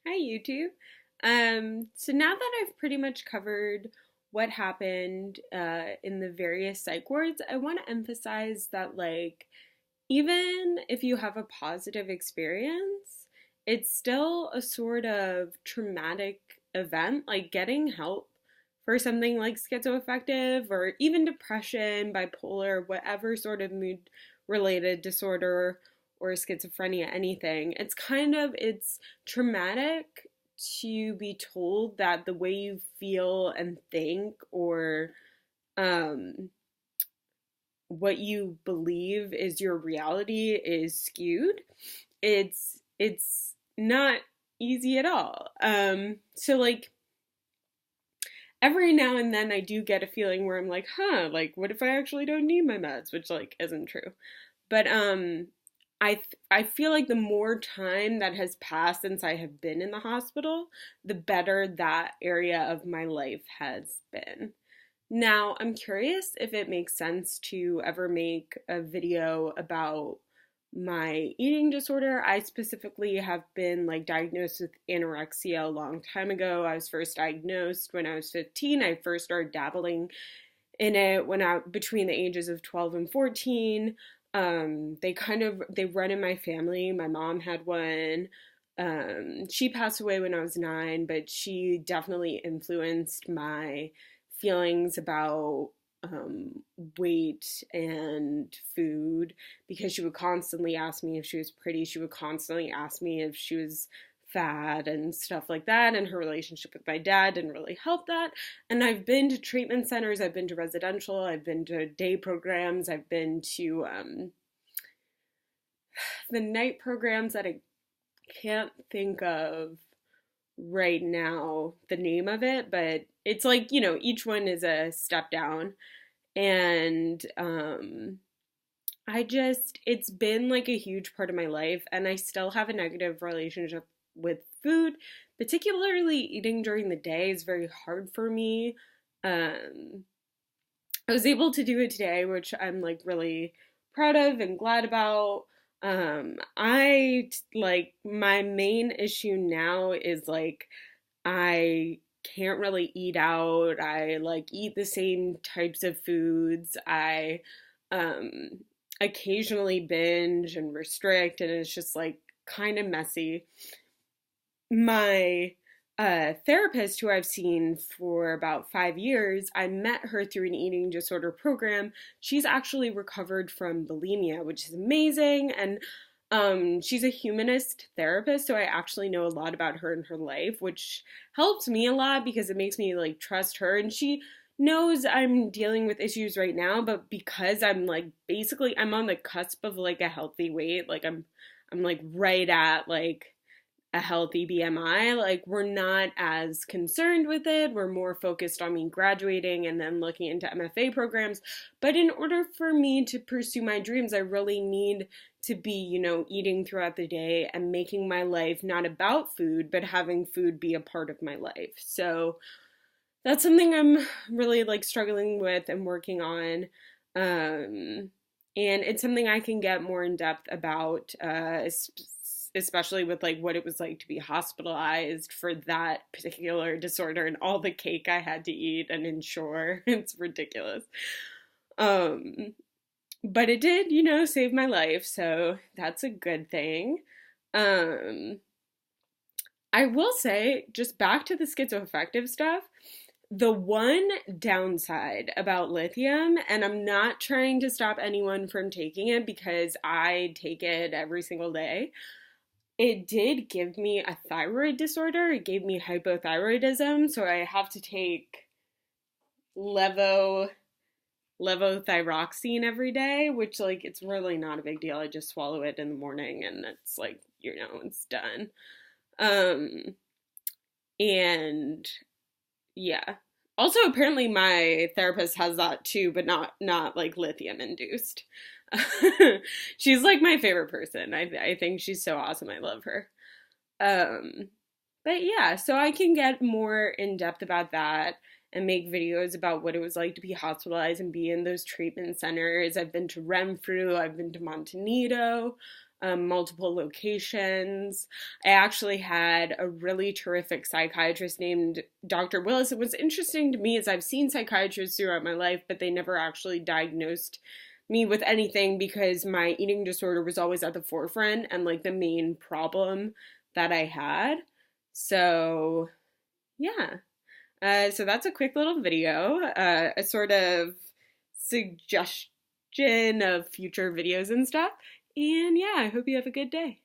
Hi, YouTube. So now that I've pretty much covered what happened in the various psych wards, I want to emphasize that, like, even if you have a positive experience, it's still a sort of traumatic event. Like, getting help for something like schizoaffective or even depression, bipolar, whatever sort of mood related disorder or schizophrenia, anything, it's traumatic to be told that the way you feel and think, or um what you believe is your reality, is skewed. It's not easy at all. So, like, every now and then I do get a feeling where I'm like, huh, like, what if I actually don't need my meds, which, like, isn't true. But I feel like the more time that has passed since I have been in the hospital, the better that area of my life has been. Now, I'm curious if it makes sense to ever make a video about my eating disorder. I specifically have been, like, diagnosed with anorexia a long time ago. I was first diagnosed when I was 15. I first started dabbling in it when I between the ages of 12 and 14. They run in my family. My mom had one. She passed away when I was 9, but she definitely influenced my feelings about weight and food, because she would constantly ask me if she was pretty. She would constantly ask me if she was fat and stuff like that. And her relationship with my dad didn't really help that. And I've been to treatment centers, I've been to residential, I've been to day programs, I've been to the night programs that I can't think of right now the name of it, but it's like, each one is a step down. And it's been like a huge part of my life, and I still have a negative relationship with food. Particularly eating during the day is very hard for me. Um, I was able to do it today, which I'm, like, really proud of and glad about. Like, my main issue now is, like, I can't really eat out. I, like, eat the same types of foods. I um occasionally binge and restrict, and it's just, like, kind of messy. My therapist, who I've seen for about 5 years, I met her through an eating disorder program. She's actually recovered from bulimia, which is amazing. And she's a humanist therapist, so I actually know a lot about her and her life, which helps me a lot because it makes me, like, trust her. And she knows I'm dealing with issues right now, but because I'm, like, basically I'm on the cusp of, like, a healthy weight, like I'm like right at, like, a healthy BMI, like, we're not as concerned with it. We're more focused on me graduating and then looking into MFA programs. But in order for me to pursue my dreams, I really need to be, eating throughout the day and making my life not about food, but having food be a part of my life. So that's something I'm really, like, struggling with and working on. And it's something I can get more in depth about, especially with, like, what it was like to be hospitalized for that particular disorder and all the cake I had to eat and ensure. It's ridiculous. Um, but it did, save my life, so that's a good thing. Um, I will say, just back to the schizoaffective stuff, the one downside about lithium, and I'm not trying to stop anyone from taking it because I take it every single day, it did give me a thyroid disorder. It gave me hypothyroidism, so I have to take levo levothyroxine every day, which, like, it's really not a big deal. I just swallow it in the morning and it's like, it's done. Um and yeah. Also, apparently my therapist has that too, but not like lithium induced. She's, like, my favorite person. I think she's so awesome. I love her. Um, but yeah, so I can get more in depth about that and make videos about what it was like to be hospitalized and be in those treatment centers. I've been to Renfrew, I've been to Montanito. multiple locations. I actually had a really terrific psychiatrist named Dr. Willis. And what's interesting to me is I've seen psychiatrists throughout my life, but they never actually diagnosed me with anything because my eating disorder was always at the forefront and like the main problem that I had. So, yeah. So that's a quick little video, a sort of suggestion of future videos and stuff. And yeah, I hope you have a good day.